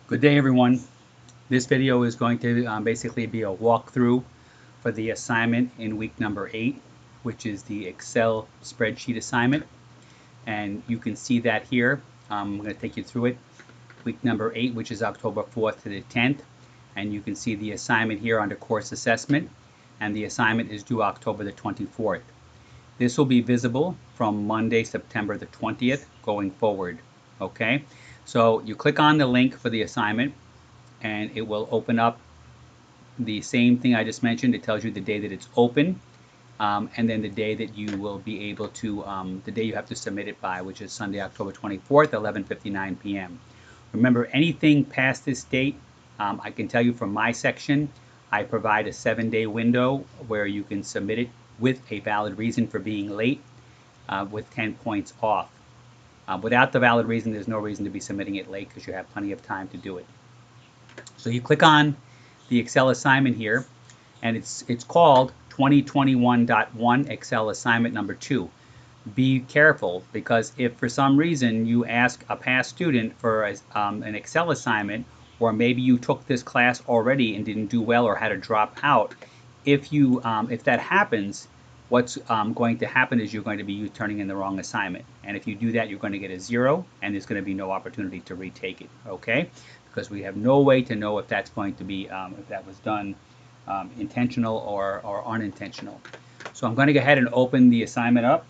Good day, everyone. This video is going to basically be a walkthrough for the assignment in week number 8, which is the Excel spreadsheet assignment. And you can see that here. I'm going to take you through it. Week number 8, which is October 4th to the 10th. And you can see the assignment here under course assessment. And the assignment is due October the 24th. This will be visible from Monday, September the 20th going forward. Okay, so you click on the link for the assignment and it will open up the same thing I just mentioned. It tells you the day that it's open and then the day that you will be able to, the day you have to submit it by, which is Sunday, October 24th, 11:59 p.m. Remember, anything past this date, I can tell you from my section, I provide a 7-day window where you can submit it with a valid reason for being late with 10 points off. Without the valid reason, there's no reason to be submitting it late because you have plenty of time to do it. So you click on the Excel assignment here, and it's called 2021.1 Excel assignment number 2. Be careful, because if for some reason you ask a past student for an Excel assignment, or maybe you took this class already and didn't do well or had to drop out, if that happens, what's going to happen is you're going to be turning in the wrong assignment. And if you do that, you're going to get a 0, and there's going to be no opportunity to retake it, okay? Because we have no way to know if that's going to be, if that was done intentional or unintentional. So I'm going to go ahead and open the assignment up.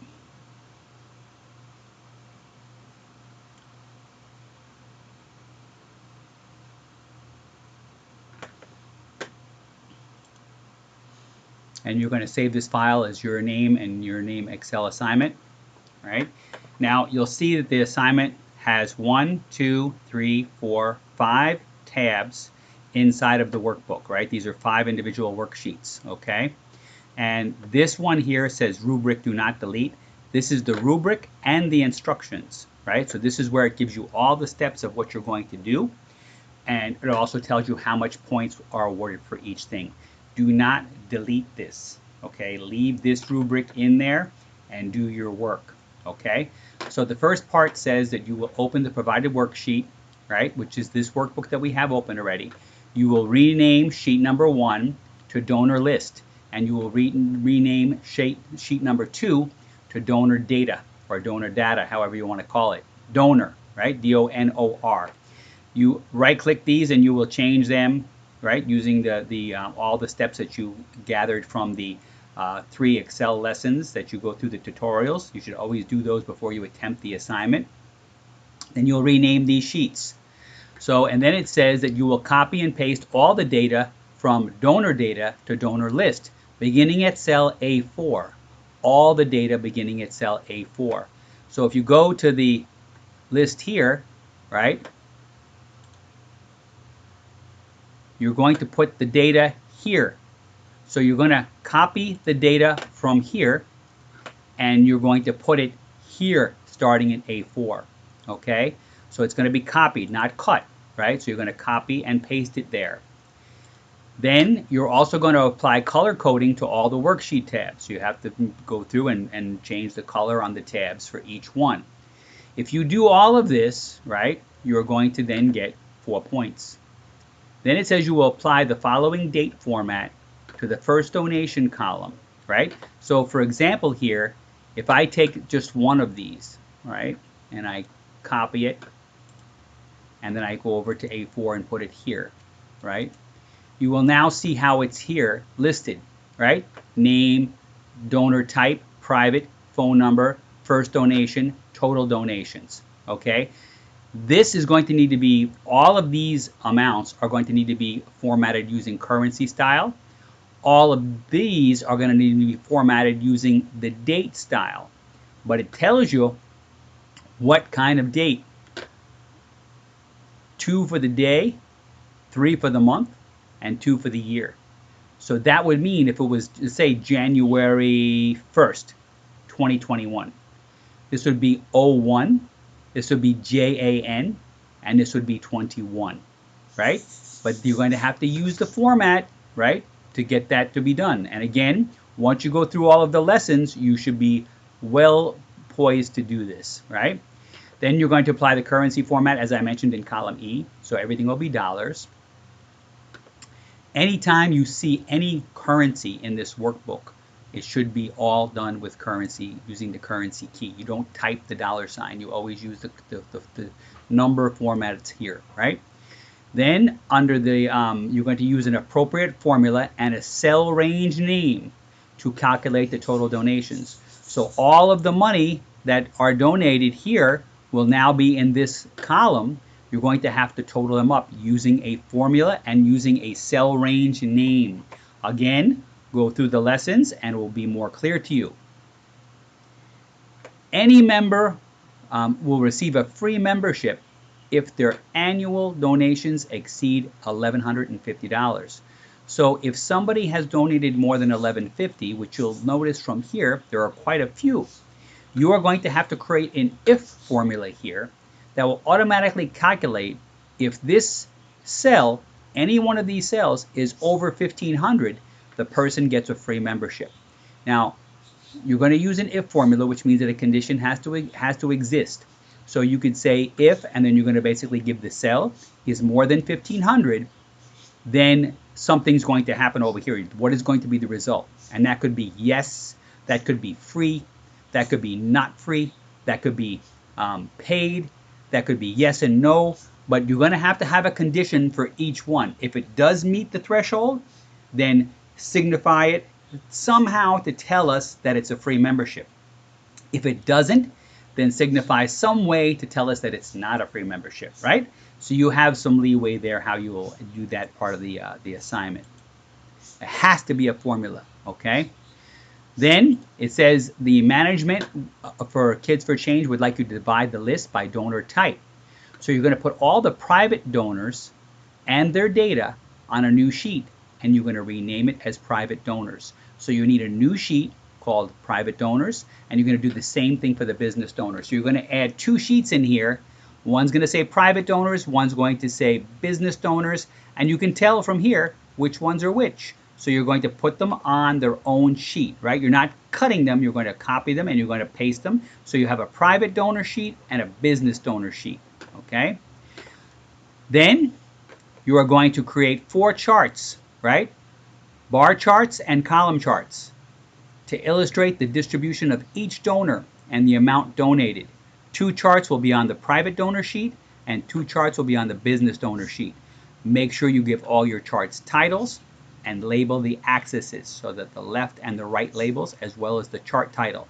And you're going to save this file as your name and your name Excel assignment, right? Now you'll see that the assignment has 1, 2, 3, 4, 5 tabs inside of the workbook, right? These are 5 individual worksheets, okay? And this one here says rubric do not delete. This is the rubric and the instructions, right? So this is where it gives you all the steps of what you're going to do. And it also tells you how much points are awarded for each thing. Do not delete this, okay? Leave this rubric in there and do your work, okay? So the first part says that you will open the provided worksheet, right, which is this workbook that we have open already. You will rename sheet number 1 to donor list, and you will rename sheet number 2 to donor data, or donor data, however you want to call it. Donor, right, D-O-N-O-R. You right-click these and you will change them, right, using all the steps that you gathered from the 3 Excel lessons that you go through the tutorials. You should always do those before you attempt the assignment. Then you'll rename these sheets. So, and then it says that you will copy and paste all the data from donor data to donor list, beginning at cell A4. All the data beginning at cell A4. So if you go to the list here, right, you're going to put the data here. So you're going to copy the data from here, and you're going to put it here starting in A4, okay? So it's going to be copied, not cut, right? So you're going to copy and paste it there. Then you're also going to apply color coding to all the worksheet tabs. You have to go through and change the color on the tabs for each one. If you do all of this, right, you're going to then get 4 points. Then it says you will apply the following date format to the first donation column, right? So for example here, if I take just one of these, right, and I copy it, and then I go over to A4 and put it here, right? You will now see how it's here listed, right? Name, donor type, private, phone number, first donation, total donations, okay? This is going to need to be, all of these amounts are going to need to be formatted using currency style. All of these are going to need to be formatted using the date style. But it tells you what kind of date. 2 for the day, 3 for the month, and 2 for the year. So that would mean if it was, say, January 1st, 2021, this would be 01. This would be JAN, and this would be 21, right? But you're going to have to use the format, right, to get that to be done. And again, once you go through all of the lessons, you should be well poised to do this, right? Then you're going to apply the currency format as I mentioned in column E. So everything will be dollars. Anytime you see any currency in this workbook, it should be all done with currency using the currency key. You don't type the $sign. You always use the number format. It's here, right? Then under the, you're going to use an appropriate formula and a cell range name to calculate the total donations. So all of the money that are donated here will now be in this column. You're going to have to total them up using a formula and using a cell range name. Again, go through the lessons and it will be more clear to you. Any member will receive a free membership if their annual donations exceed $1,150. So if somebody has donated more than $1,150, which you'll notice from here, there are quite a few, you are going to have to create an if formula here that will automatically calculate if this cell, any one of these cells, is over 1,500, the person gets a free membership. Now, you're going to use an if formula, which means that a condition has to exist. So you could say if, and then you're going to basically give the cell is more than 1,500, then something's going to happen over here. What is going to be the result? And that could be yes, that could be free, that could be not free, that could be paid, that could be yes and no, but you're going to have a condition for each one. If it does meet the threshold, then signify it somehow to tell us that it's a free membership. If it doesn't, then signify some way to tell us that it's not a free membership, right? So you have some leeway there how you will do that part of the assignment. It has to be a formula, okay? Then it says the management for Kids for Change would like you to divide the list by donor type. So you're going to put all the private donors and their data on a new sheet, and you're going to rename it as private donors. So you need a new sheet called private donors, and you're going to do the same thing for the business donors. So you're going to add two sheets in here. One's going to say private donors, one's going to say business donors, and you can tell from here which ones are which. So you're going to put them on their own sheet, right? You're not cutting them, you're going to copy them and you're going to paste them. So you have a private donor sheet and a business donor sheet, okay? Then you are going to create 4 charts, right? Bar charts and column charts to illustrate the distribution of each donor and the amount donated. 2 charts will be on the private donor sheet and 2 charts will be on the business donor sheet. Make sure you give all your charts titles and label the axes so that the left and the right labels as well as the chart title.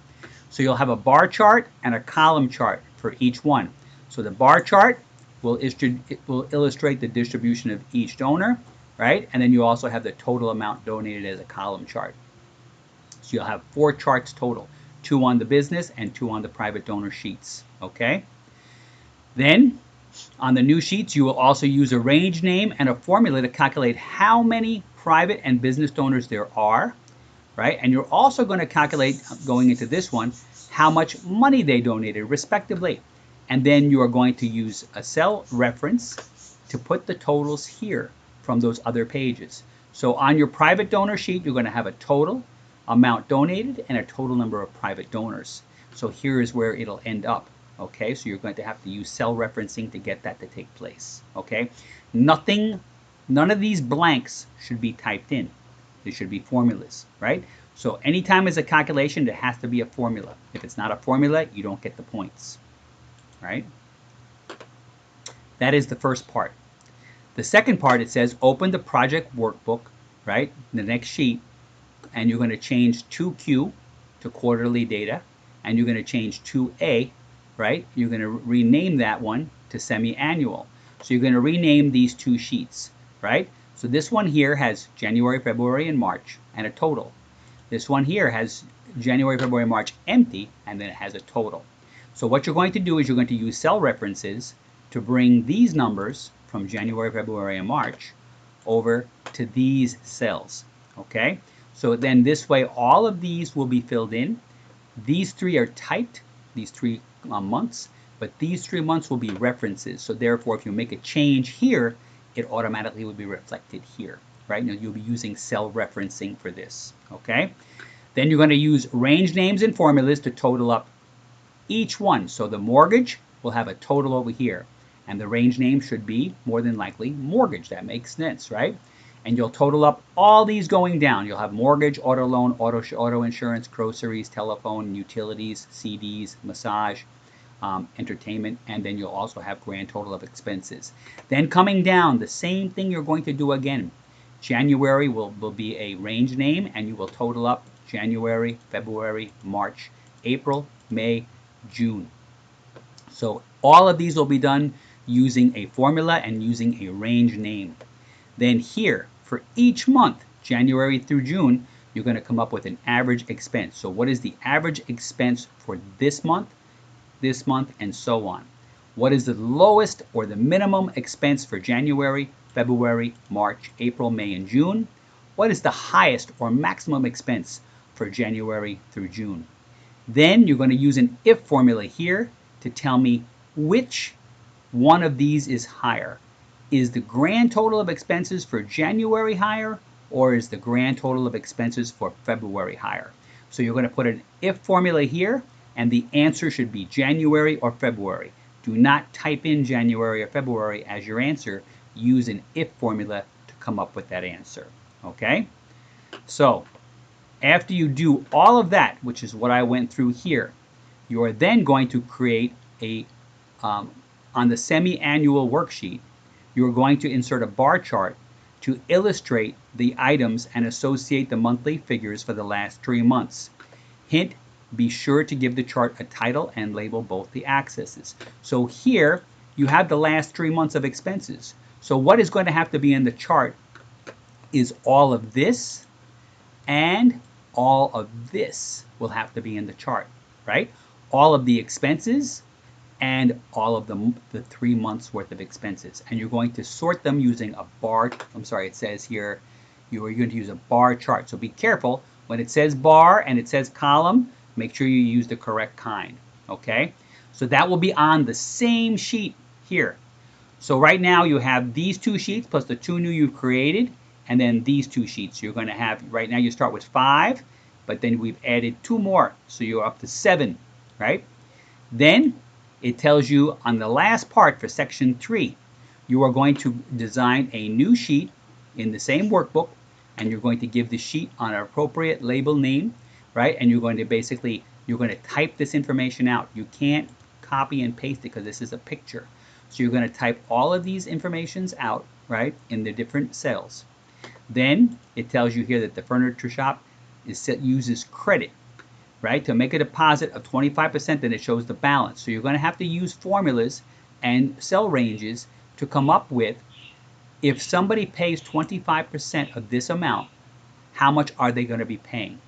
So you'll have a bar chart and a column chart for each one. So the bar chart will illustrate the distribution of each donor, right? And then you also have the total amount donated as a column chart. So you'll have 4 charts total, 2 on the business and 2 on the private donor sheets, okay? Then on the new sheets, you will also use a range name and a formula to calculate how many private and business donors there are, right? And you're also going to calculate, going into this one, how much money they donated respectively. And then you are going to use a cell reference to put the totals here from those other pages. So on your private donor sheet, you're going to have a total amount donated and a total number of private donors. So here is where it'll end up. Okay, so you're going to have to use cell referencing to get that to take place. Okay, none of these blanks should be typed in. They should be formulas, right? So anytime there's a calculation, there has to be a formula. If it's not a formula, you don't get the points, right? That is the first part. The second part, it says open the project workbook, right? The next sheet, and you're going to change 2Q to quarterly data, and you're going to change 2A, right? You're going to rename that one to semi-annual. So you're going to rename these 2 sheets, right? So this one here has January, February, and March, and a total. This one here has January, February, March empty, and then it has a total. So what you're going to do is you're going to use cell references to bring these numbers from January, February, and March over to these cells, okay? So then this way all of these will be filled in. These 3 are typed, these 3 months, but these 3 months will be references. So therefore, if you make a change here, it automatically will be reflected here, right? Now you'll be using cell referencing for this, okay? Then you're going to use range names and formulas to total up each one. So the mortgage we'll have a total over here. And the range name should be, more than likely, mortgage. That makes sense, right? And you'll total up all these going down. You'll have mortgage, auto loan, auto insurance, groceries, telephone, utilities, CDs, massage, entertainment, and then you'll also have grand total of expenses. Then coming down, the same thing you're going to do again. January will be a range name, and you will total up January, February, March, April, May, June. So all of these will be done using a formula and using a range name. Then here, for each month, January through June, you're going to come up with an average expense. So what is the average expense for this month, and so on? What is the lowest or the minimum expense for January, February, March, April, May, and June? What is the highest or maximum expense for January through June? Then you're going to use an if formula here to tell me which one of these is higher. Is the grand total of expenses for January higher, or is the grand total of expenses for February higher? So you're going to put an if formula here, and the answer should be January or February. Do not type in January or February as your answer. Use an if formula to come up with that answer. Okay? So after you do all of that, which is what I went through here, you are then going to create a, on the semi-annual worksheet, you are going to insert a bar chart to illustrate the items and associate the monthly figures for the last 3 months. Hint, be sure to give the chart a title and label both the axes. So here you have the last 3 months of expenses. So what is going to have to be in the chart is all of this and all of this will have to be in the chart, right? All of the expenses and all of the 3 months worth of expenses. And you're going to sort them using a bar, it says here, you are going to use a bar chart. So be careful, when it says bar and it says column, make sure you use the correct kind, okay? So that will be on the same sheet here. So right now you have these 2 sheets plus the 2 new you've created, and then these 2 sheets. You're going to have, right now you start with 5, but then we've added 2 more, so you're up to 7, right? Then it tells you on the last part for section 3, you are going to design a new sheet in the same workbook, and you're going to give the sheet an appropriate label name, right? And you're going to type this information out. You can't copy and paste it because this is a picture. So you're going to type all of these informations out, right, in the different cells. Then it tells you here that the furniture shop uses credit, right, to make a deposit of 25%, then it shows the balance. So you're going to have to use formulas and cell ranges to come up with, if somebody pays 25% of this amount, how much are they going to be paying?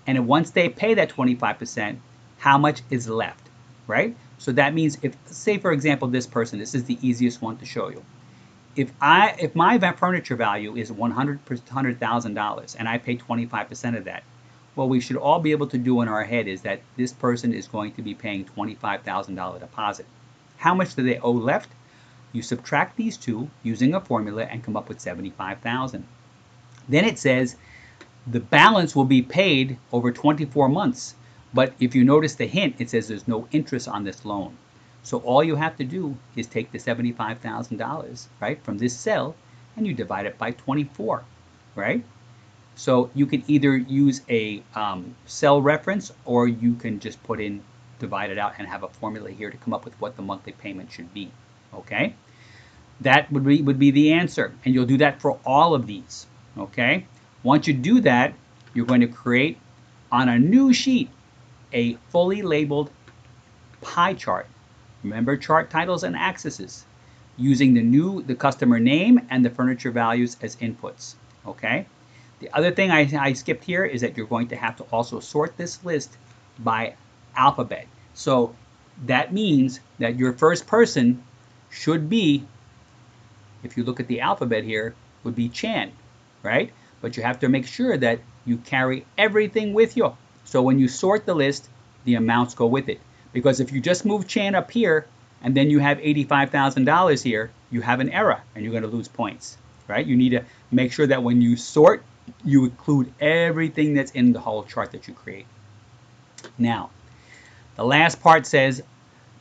And once they pay that 25%, how much is left, right? So that means if, say for example, this person, this is the easiest one to show you. If my furniture value is $100,000 and I pay 25% of that, what we should all be able to do in our head is that this person is going to be paying $25,000 deposit. How much do they owe left? You subtract these two using a formula and come up with $75,000. Then it says the balance will be paid over 24 months. But if you notice the hint, it says there's no interest on this loan. So all you have to do is take the $75,000, right, from this cell and you divide it by 24, right? So you can either use a cell reference, or you can just put in, divide it out and have a formula here to come up with what the monthly payment should be, okay? That would be the answer, and you'll do that for all of these, okay? Once you do that, you're going to create on a new sheet a fully labeled pie chart. Remember, chart titles and axes, using the customer name and the furniture values as inputs, okay? The other thing I skipped here is that you're going to have to also sort this list by alphabet. So that means that your first person should be, if you look at the alphabet here, would be Chan, right? But you have to make sure that you carry everything with you. So when you sort the list, the amounts go with it. Because if you just move Chan up here and then you have $85,000 here, you have an error and you're going to lose points, right? You need to make sure that when you sort, you include everything that's in the whole chart that you create. Now, the last part says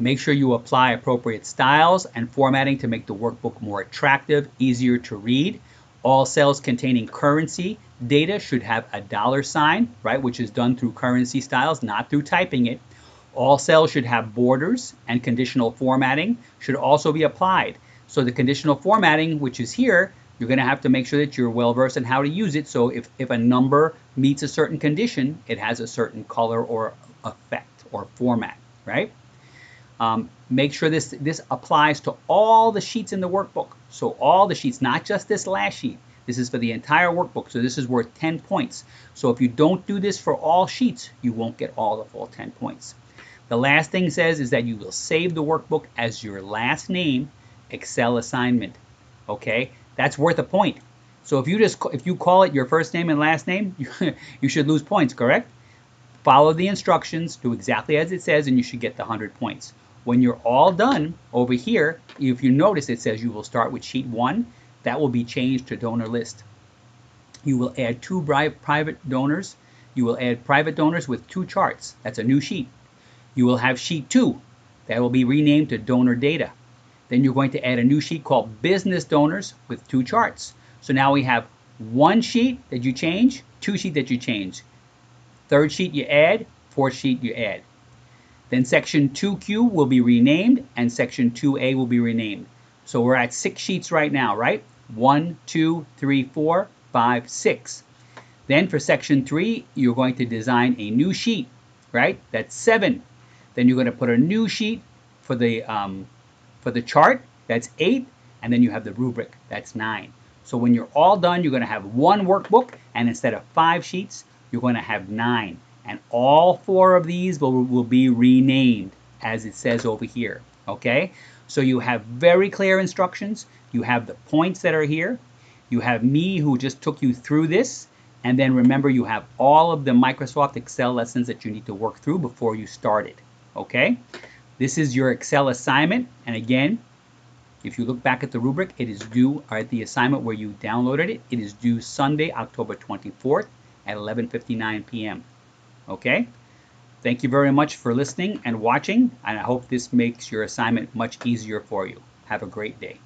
Make sure you apply appropriate styles and formatting to make the workbook more attractive, easier to read. All cells containing currency data should have a dollar sign, right, which is done through currency styles, not through typing it. All cells should have borders, and conditional formatting should also be applied. So the conditional formatting, which is here, you're going to have to make sure that you're well versed in how to use it. So if a number meets a certain condition, it has a certain color or effect or format, right? Make sure this applies to all the sheets in the workbook. So all the sheets, not just this last sheet. This is for the entire workbook. So this is worth 10 points. So if you don't do this for all sheets, you won't get all the full 10 points. The last thing says is that you will save the workbook as your last name Excel assignment. Okay, that's worth a point. So if you call it your first name and last name, you should lose points, correct? Follow the instructions, do exactly as it says, and you should get the 100 points. When you're all done over here, if you notice it says you will start with sheet 1, that will be changed to donor list. You will add 2 private donors. You will add private donors with 2 charts. That's a new sheet. You will have sheet 2. That will be renamed to donor data. Then you're going to add a new sheet called business donors with 2 charts. So now we have 1 sheet that you change, 2 sheet that you change. 3rd sheet you add, 4th sheet you add. Then section 2Q will be renamed and section 2A will be renamed. So we're at 6 sheets right now, right? 1, 2, 3, 4, 5, 6. Then for section 3, you're going to design a new sheet, right? That's 7. Then you're going to put a new sheet for the chart. That's 8. And then you have the rubric. That's 9. So when you're all done, you're going to have 1 workbook, and instead of 5 sheets, you're going to have 9. And all 4 of these will be renamed as it says over here. Okay? So you have very clear instructions. You have the points that are here. You have me who just took you through this. And then remember, you have all of the Microsoft Excel lessons that you need to work through before you start it. Okay? This is your Excel assignment. And again, if you look back at the rubric, it is due, or at the assignment where you downloaded it, it is due Sunday, October 24th at 11:59 p.m. Okay? Thank you very much for listening and watching, and I hope this makes your assignment much easier for you. Have a great day.